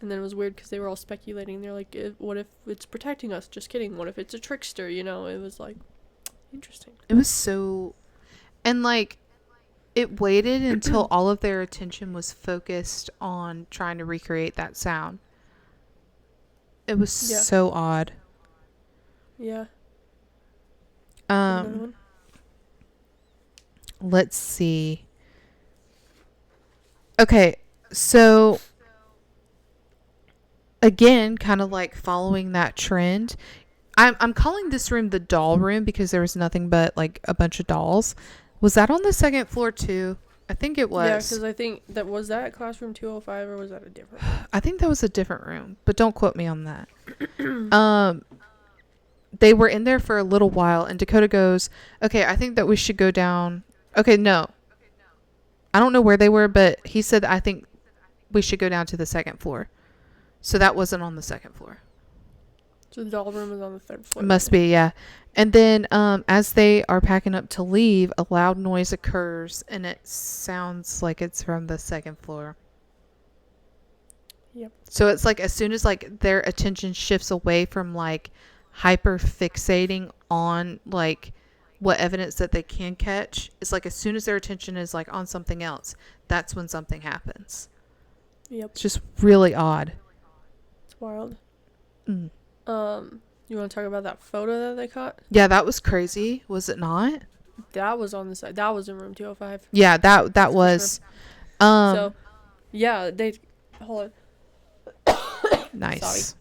And then it was weird because they were all speculating. They're like, what if it's protecting us? Just kidding. What if it's a trickster? You know, it was like, interesting. It was so... And like, it waited until all of their attention was focused on trying to recreate that sound. It was so odd. Yeah. Let's see. Okay, so... Again, kind of like following that trend. I'm calling this room the doll room because there was nothing but like a bunch of dolls. Was that on the second floor too? I think it was. Yeah, because I think that was that classroom 205 or was that a different room? I think that was a different room, but don't quote me on that. They were in there for a little while, and Dakota goes, okay, I think that we should go down. Okay, no. I don't know where they were, but he said, I think we should go down to the second floor. So that wasn't on the second floor. So the doll room is on the third floor. It must be, yeah. And then as they are packing up to leave, a loud noise occurs, and it sounds like it's from the second floor. Yep. So it's like as soon as like their attention shifts away from like hyper fixating on like what evidence that they can catch, it's like as soon as their attention is like on something else, that's when something happens. Yep. It's just really odd. Wild. You want to talk about that photo that they caught? Yeah, that was crazy. Was it not? That was on the side. That was in room 205. Yeah, that was. Sure. So, yeah, they hold on. Nice.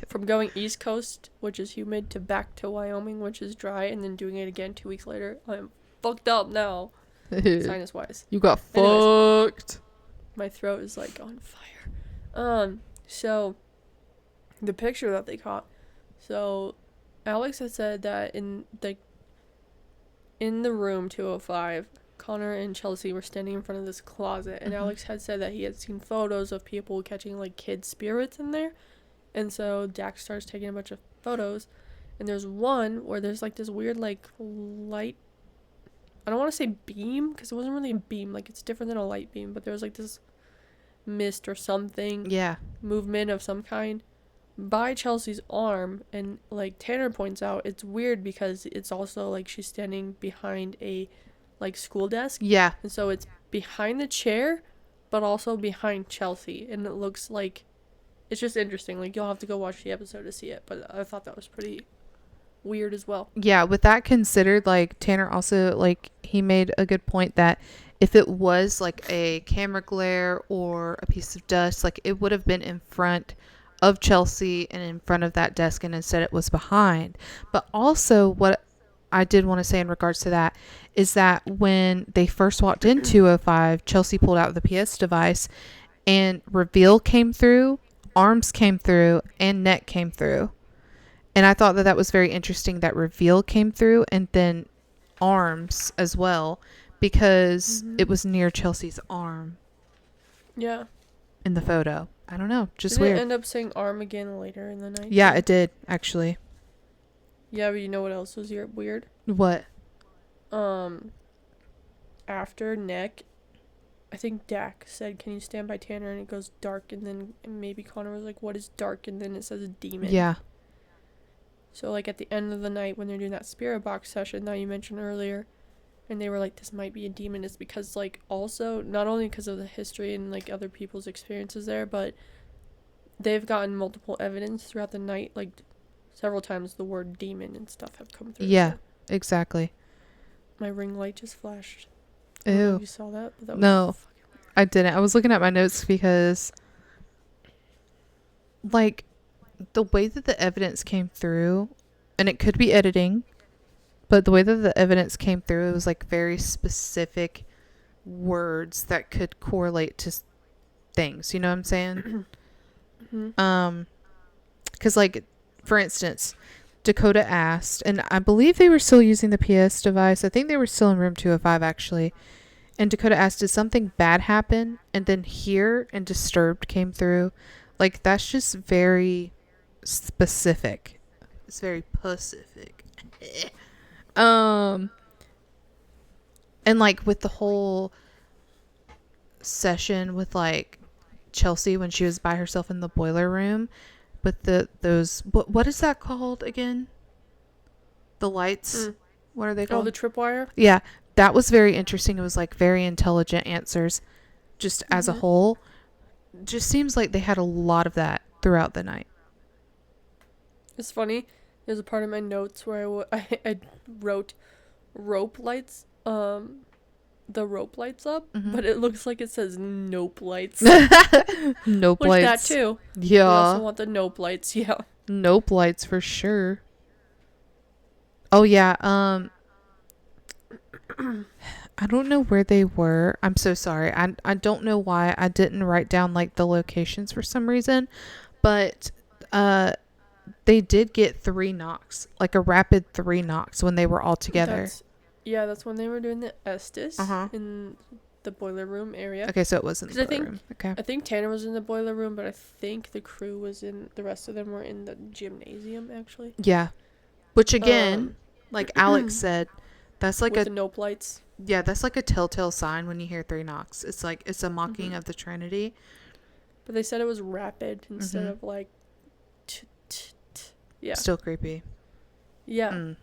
From going East Coast, which is humid, to back to Wyoming, which is dry, and then doing it again 2 weeks later, I'm fucked up now, sinus wise. You got fucked. Anyways, my throat is like on fire. So. The picture that they caught. So, Alex had said that in the room 205, Connor and Chelsea were standing in front of this closet, and Alex had said that he had seen photos of people catching like kid spirits in there, and so Dak starts taking a bunch of photos, and there's one where there's like this weird like light. I don't want to say beam because it wasn't really a beam. Like it's different than a light beam, but there was like this mist or something. Yeah. Movement of some kind. By Chelsea's arm, and like Tanner points out, it's weird because it's also like she's standing behind a like school desk. Yeah. And so it's behind the chair, but also behind Chelsea, and it looks like it's just interesting. Like you'll have to go watch the episode to see it, but I thought that was pretty weird as well. Yeah, with that considered, like Tanner also like he made a good point that if it was like a camera glare or a piece of dust, like it would have been in front of Chelsea and in front of that desk, and instead it was behind. But also what I did want to say in regards to that is that when they first walked into 205, Chelsea pulled out the PS device and reveal came through arms came through and neck came through. And I thought that that was very interesting that reveal came through and then arms as well, because it was near Chelsea's arm. Yeah. In the photo. I don't know. Just Did weird. it end up saying arm again later in the night? Yeah, it did, actually. Yeah, but you know what else was weird? What? After neck, I think Dak said, "Can you stand by Tanner?" And it goes dark, and then maybe Connor was like, "What is dark?" And then it says a demon. Yeah. So, like, at the end of the night when they're doing that spirit box session that you mentioned earlier, and they were like, this might be a demon, it's because, like, also, not only because of the history and, like, other people's experiences there, but they've gotten multiple evidence throughout the night, like, several times the word demon and stuff have come through. Yeah, so. exactly. My ring light just flashed. Ew. I don't know if you saw that? But that was no, I didn't. I was looking at my notes because, like, the way that the evidence came through, and it could be editing, but the way that the evidence came through, it was like very specific words that could correlate to things. You know what I'm saying? Because, like, for instance, Dakota asked, and I believe they were still using the PS device. I think they were still in room 205, actually. And Dakota asked, did something bad happen? And then here and disturbed came through. Like, that's just very specific. It's very pacific. And, like, with the whole session with, like, Chelsea when she was by herself in the boiler room with those what is that called again? The lights. What are they called? Oh, the tripwire? Yeah, that was very interesting. It was like very intelligent answers just as a whole. Just seems like they had a lot of that throughout the night. It's funny. There's a part of my notes where I wrote rope lights. The rope lights up, but it looks like it says nope lights. Nope Which lights. that too. Yeah. We also want the nope lights. Yeah. Nope lights for sure. Oh yeah. I don't know where they were. I'm so sorry. I don't know why I didn't write down like the locations for some reason, but they did get 3 knocks, like a rapid 3 knocks when they were all together. That's when they were doing the Estes in the boiler room area. Okay, so it wasn't the boiler room. Okay. I think Tanner was in the boiler room, but I think the crew was in, the rest of them were in the gymnasium, actually. Yeah. Which again, like Alex said, that's like with the nope lights. Yeah, that's like a telltale sign when you hear 3 knocks. It's like, it's a mocking of the Trinity. But they said it was rapid instead of like, yeah. Still creepy. Yeah.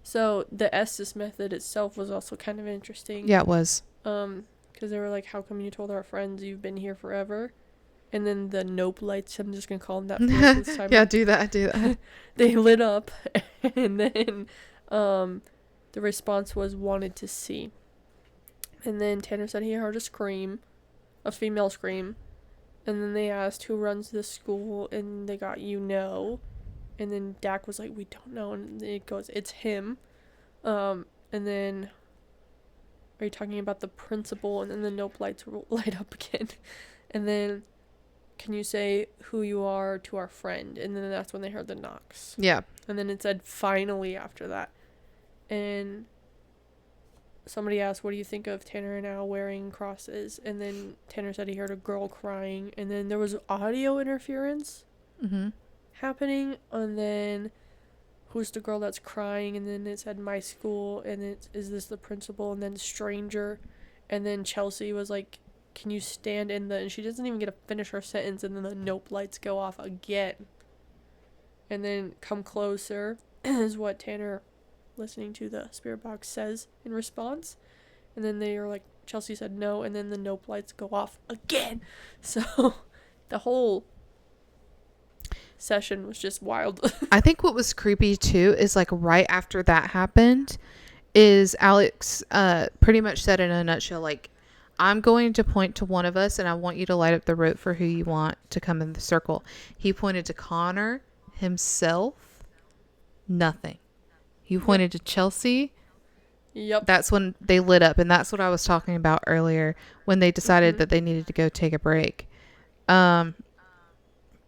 So the Estes method itself was also kind of interesting. Yeah, it was. Because they were like, how come you told our friends you've been here forever? And then the nope lights, I'm just going to call them that for this time. Yeah, do that. They lit up, and then the response was wanted to see. And then Tanner said he heard a scream, a female scream. And then they asked who runs this school, and they got, And then Dak was like, we don't know. And it goes, it's him. And then, are you talking about the principal? And then the nope lights will light up again. And then, can you say who you are to our friend? And then that's when they heard the knocks. Yeah. And then it said finally after that. And somebody asked, what do you think of Tanner and Al wearing crosses? And then Tanner said he heard a girl crying. And then there was audio interference happening. And then, who's the girl that's crying? And then it said my school. And it's, is this the principal? And then stranger. And then Chelsea was like, can you stand in the... And she doesn't even get to finish her sentence. And then the nope lights go off again. And then come closer is what Tanner, listening to the spirit box, says in response. And then they are like, Chelsea said no. And then the nope lights go off again. So the whole session was just wild. I think what was creepy too is like right after that happened is Alex pretty much said in a nutshell, like, I'm going to point to one of us and I want you to light up the rope for who you want to come in the circle. He pointed to Connor himself. Nothing. He pointed to Chelsea. Yep. That's when they lit up. And that's what I was talking about earlier when they decided that they needed to go take a break.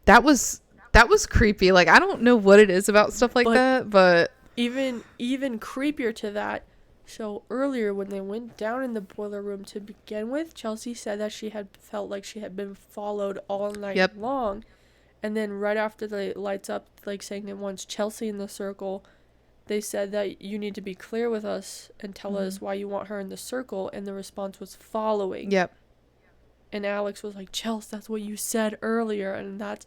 That was creepy. Like, I don't know what it is about stuff like that, but even creepier to that. So earlier when they went down in the boiler room to begin with, Chelsea said that she had felt like she had been followed all night long. And then right after the lights up, like saying it wants Chelsea in the circle, they said that you need to be clear with us and tell us why you want her in the circle. And the response was following. Yep. And Alex was like, Chelsea, that's what you said earlier. And I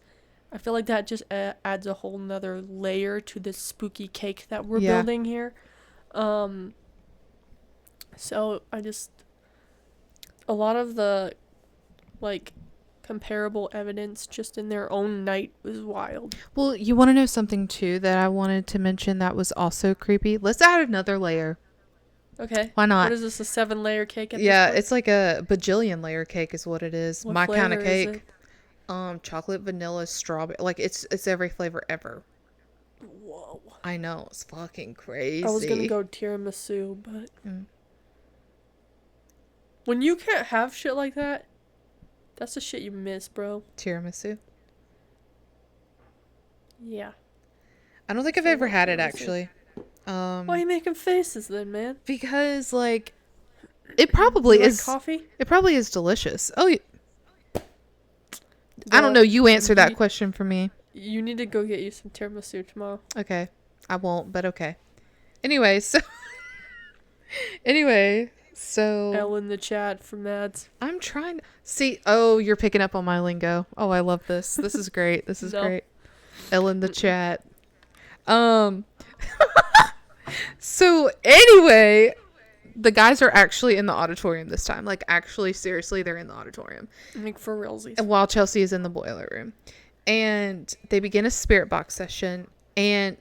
feel like that just adds a whole nother layer to this spooky cake that we're building here. So a lot of the, like, comparable evidence just in their own night was wild. Well, you want to know something too that I wanted to mention that was also creepy? Let's add another layer. Okay. Why not? What is this, a 7-layer cake at this point? It's like a bajillion layer cake is what it is. What My kind of flavor is cake. Chocolate, vanilla, strawberry. Like, it's every flavor ever. Whoa. I know. It's fucking crazy. I was going to go tiramisu, but... When you can't have shit like that, that's the shit you miss, bro. Tiramisu? Yeah. I don't think I've ever had it, actually. Why are you making faces then, man? Because, like, it probably is... coffee? It probably is delicious. Oh, I don't know. You answer that question for me. You need to go get you some tiramisu tomorrow. Okay. I won't, but okay. Anyway, so... L in the chat for Mads. I'm trying... See, oh, you're picking up on my lingo. Oh, I love this. This is great. This is great. L in the chat. So, anyway... The guys are actually in the auditorium this time. Like, actually, seriously, they're in the auditorium. Like, for realsies. And while Chelsea is in the boiler room. And they begin a spirit box session. And...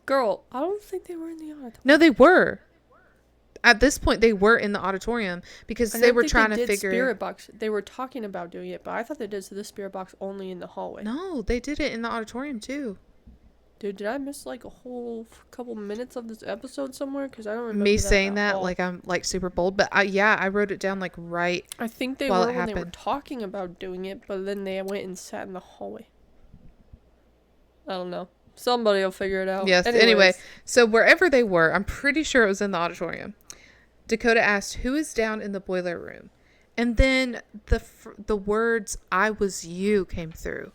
Girl, I don't think they were in the auditorium. No, they were. At this point, they were in the auditorium. Because they were trying to figure... Spirit box. They were talking about doing it. But I thought they did the spirit box only in the hallway. No, they did it in the auditorium, too. Dude, did I miss like a whole couple minutes of this episode somewhere? Because I don't remember me saying that like I'm like super bold, but I wrote it down like right. I think they were when they were talking about doing it, but then they went and sat in the hallway. I don't know. Somebody will figure it out. Yes. Anyway, so wherever they were, I'm pretty sure it was in the auditorium. Dakota asked, "Who is down in the boiler room?" And then the words "I was you" came through.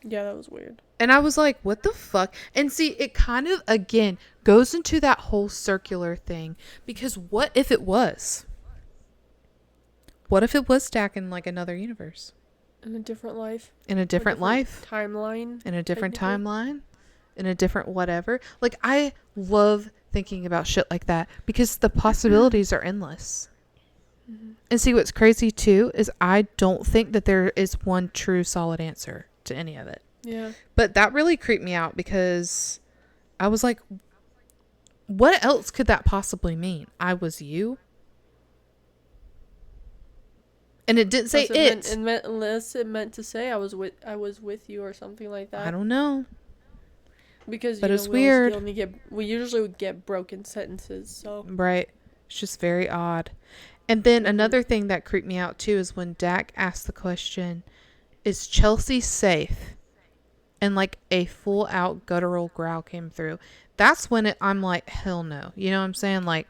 Yeah, that was weird. And I was like, what the fuck? And see, it kind of, again, goes into that whole circular thing. Because what if it was? What if it was Dak in, like, another universe? In a different life? In a different life? Timeline? In a different timeline? In a different whatever? Like, I love thinking about shit like that. Because the possibilities are endless. Mm-hmm. And see, what's crazy, too, is I don't think that there is one true solid answer to any of it. Yeah. But that really creeped me out because I was like, what else could that possibly mean? I was you? And it didn't say unless it meant to say I was with you or something like that. I don't know. Because it's weird. We usually would get broken sentences, so. Right. It's just very odd. And then another thing that creeped me out too is when Dak asked the question, is Chelsea safe? And like a full out guttural growl came through. That's when I'm like, hell no. You know what I'm saying? Like,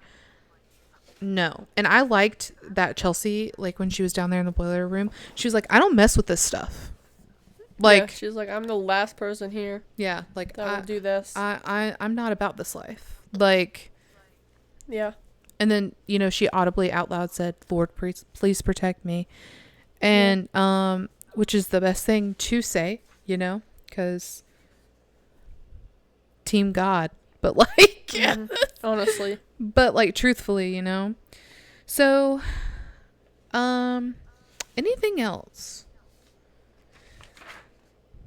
no. And I liked that Chelsea, like when she was down there in the boiler room, she was like, I don't mess with this stuff. Like, yeah, she's like, I'm the last person here. Yeah, like that will do this. I'm not about this life. Like, yeah. And then, you know, she audibly out loud said, Lord, please protect me. And which is the best thing to say, you know, because Team God, but like, honestly, but like truthfully, you know. So, anything else?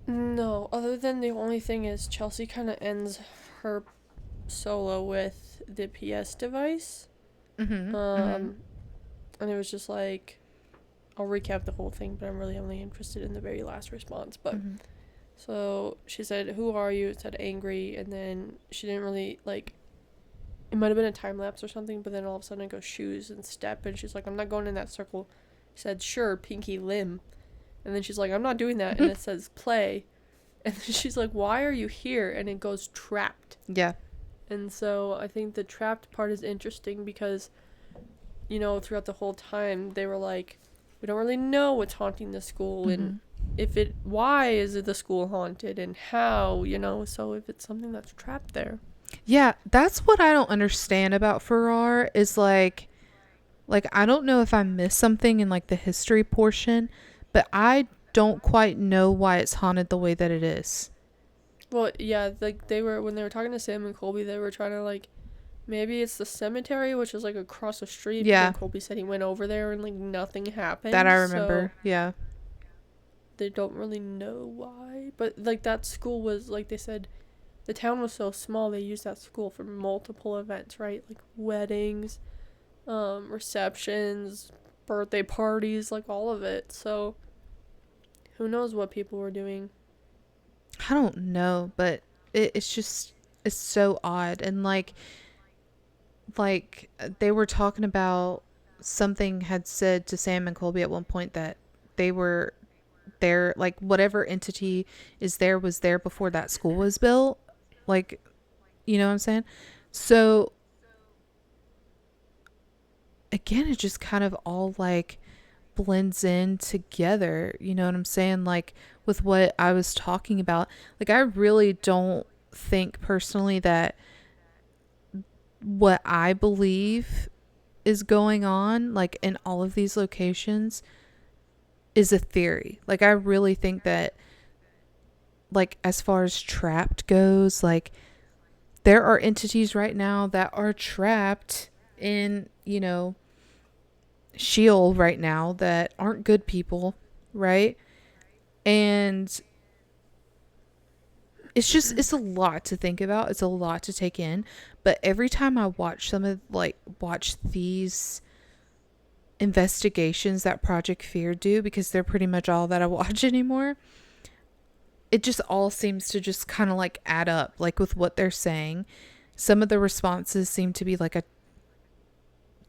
No, other than the only thing is Chelsea kind of ends her solo with the PS device. And it was just like, I'll recap the whole thing, but I'm really only interested in the very last response. But so she said, "Who are you?" It said angry, and then she didn't really like. It might have been a time lapse or something, but then all of a sudden it goes shoes and step, and she's like, "I'm not going in that circle." She said, "Sure, pinky limb," And then she's like, I'm not doing that. And it says play. And then she's like, why are you here? And it goes trapped. Yeah. And so I think the trapped part is interesting because, you know, throughout the whole time, they were like, we don't really know what's haunting the school. And why is it the school haunted and how, you know? So if it's something that's trapped there. Yeah, that's what I don't understand about Farrar is like I don't know if I missed something in like the history portion, but I don't quite know why it's haunted the way that it is. Well, yeah, like when they were talking to Sam and Colby, they were trying to like, maybe it's the cemetery, which is like across the street. Yeah. But Colby said he went over there and like nothing happened. That I remember. So yeah. They don't really know why, but like that school was like they said, the town was so small they used that school for multiple events, right? Like weddings, receptions, birthday parties, like all of it. So who knows what people were doing? I don't know, but it's so odd. And like they were talking about, something had said to Sam and Colby at one point that they were there, like whatever entity is there was there before that school was built. Like, you know what I'm saying? So again, it just kind of all like blends in together, you know what I'm saying? Like with what I was talking about, like I really don't think personally that what I believe is going on like in all of these locations is a theory. Like I really think that, like as far as trapped goes, like there are entities right now that are trapped in, you know, Sheol right now that aren't good people, right? And it's a lot to think about. It's a lot to take in. But every time I watch watch these investigations that Project Fear do, because they're pretty much all that I watch anymore, it just all seems to just kind of like add up, like with what they're saying. Some of the responses seem to be like a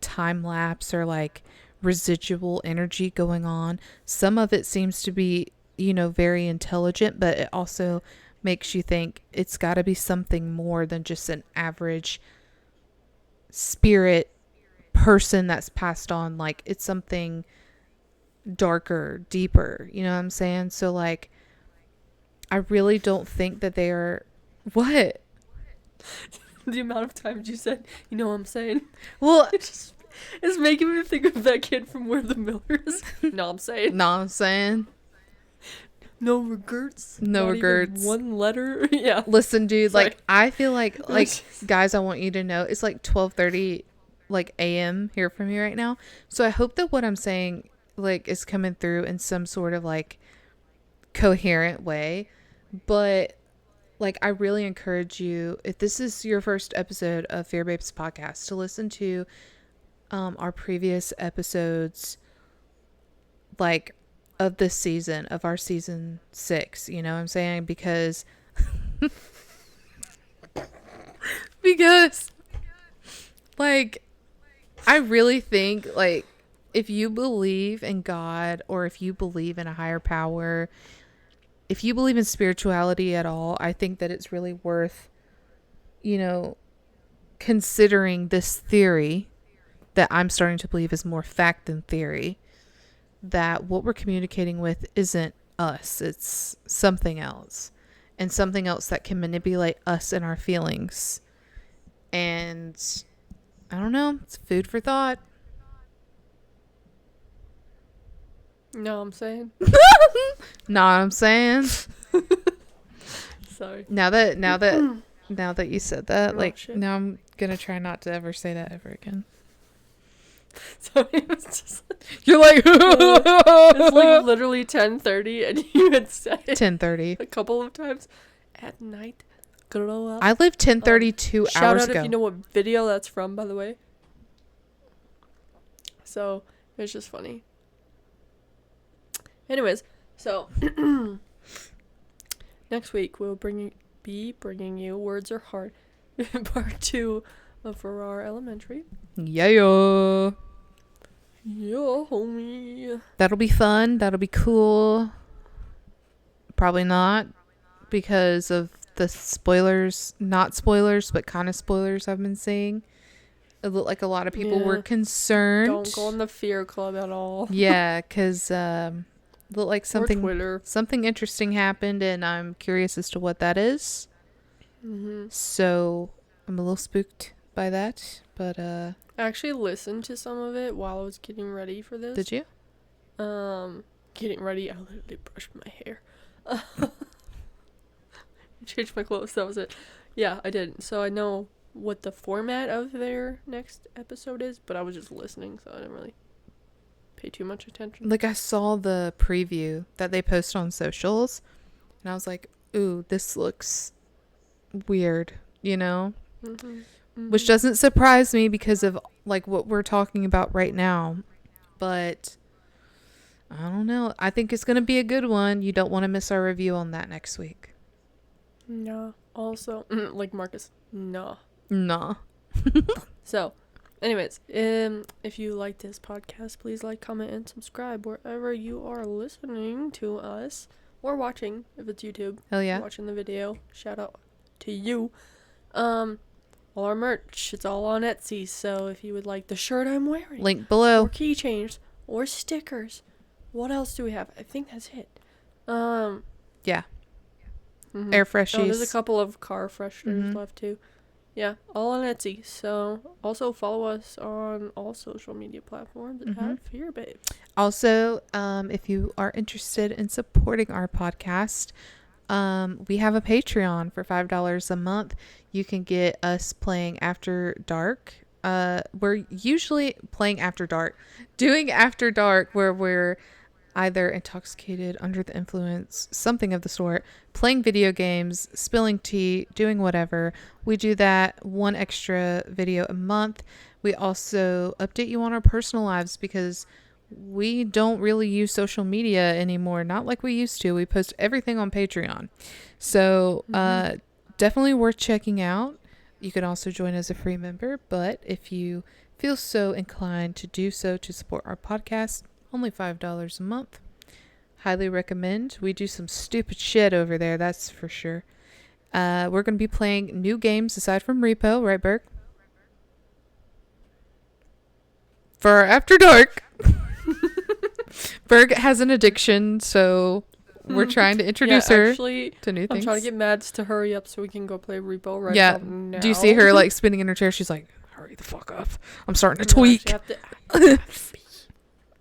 time lapse or like residual energy going on. Some of it seems to be, you know, very intelligent, but it also makes you think it's got to be something more than just an average spirit person that's passed on. Like it's something darker, deeper, you know what I'm saying? So like I really don't think that they are. What? The amount of times you said, you know what I'm saying? Well, it's making me think of that kid from Where the Millers. No, I'm saying. No, I'm saying. No regrets. No regrets. One letter. Yeah. Listen, dude. Sorry. Like I feel like guys, I want you to know it's like 12:30 like a.m. here from you right now. So I hope that what I'm saying like is coming through in some sort of like coherent way. But like I really encourage you, if this is your first episode of Fear Babes podcast, to listen to our previous episodes, like of this season, of our season 6, you know what I'm saying? Because like I really think like if you believe in God, or if you believe in a higher power, if you believe in spirituality at all, I think that it's really worth, you know, considering this theory that I'm starting to believe is more fact than theory, that what we're communicating with isn't us, it's something else, and something else that can manipulate us and our feelings. And I don't know, it's food for thought. No, I'm saying. No, I'm saying. Sorry. Now that you said that, like shit. now I'm gonna try not to ever say that ever again. Sorry, it was just like, you're like it's like literally 10:30 and you had said it 10:30 a couple of times at night. Grow up. I lived 10:30 2 shout hours out ago. if you know what video that's from, by the way. So it's just funny. Anyways, so next week we'll be bringing you Words Are Hard, part 2 of Farrar Elementary. Yeah. Yeah, homie. That'll be fun. That'll be cool. Probably not because of the spoilers. Not spoilers, but kind of spoilers I've been seeing. It looked like a lot of people were concerned. Don't go in the fear club at all. Yeah, because looked like Twitter. something interesting happened, and I'm curious as to what that is. Mm-hmm. So I'm a little spooked by that, but I actually listened to some of it while I was getting ready for this. Did you? Getting ready, I literally brushed my hair. Changed my clothes, that was it. Yeah, I did. So I know what the format of their next episode is, but I was just listening, so I didn't really pay too much attention. Like, I saw the preview that they post on socials, and I was like, ooh, this looks weird, you know? Mm-hmm. Mm-hmm. Which doesn't surprise me because of, like, what we're talking about right now. But I don't know. I think it's going to be a good one. You don't want to miss our review on that next week. No. Also, like Marcus, no. Nah. So, anyways, if you like this podcast, please like, comment, and subscribe wherever you are listening to us or watching. If it's YouTube, hell yeah, watching the video. Shout out to you. All our merch, it's all on Etsy. So if you would like the shirt I'm wearing, link below, or keychains, or stickers. What else do we have? I think that's it. Yeah. Mm-hmm. Air freshies. Oh, there's a couple of car fresheners left too. Yeah, all on Etsy. So also follow us on all social media platforms at Fear Babe. Also, if you are interested in supporting our podcast, we have a Patreon for $5 a month. You can get us playing After Dark. We're usually playing After Dark, doing After Dark where we're either intoxicated, under the influence, something of the sort, playing video games, spilling tea, doing whatever. We do that, one extra video a month. We also update you on our personal lives because we don't really use social media anymore, not like we used to. We post everything on Patreon. So definitely worth checking out. You can also join as a free member, but if you feel so inclined to do so to support our podcast, only $5 a month. Highly recommend. We do some stupid shit over there, that's for sure. We're going to be playing new games aside from Repo, right, Berg? For After Dark. Berg has an addiction, so we're trying to introduce her to new things. I'm trying to get Mads to hurry up so we can go play Repo right now. Do you see her like spinning in her chair? She's like, hurry the fuck up. I'm starting to tweak.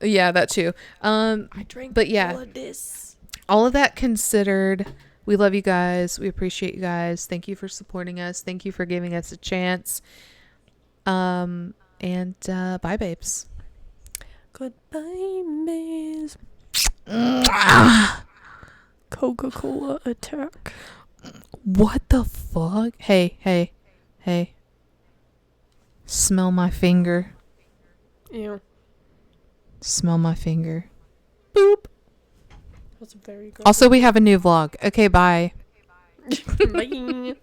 Yeah, that too. I drank all of this. All of that considered, we love you guys. We appreciate you guys. Thank you for supporting us. Thank you for giving us a chance. And bye, babes. Goodbye, babes. Coca-Cola attack. What the fuck? Hey. Smell my finger. Ew. Smell my finger. Boop. That's very good. Also, we have a new vlog. Okay, bye. Bye.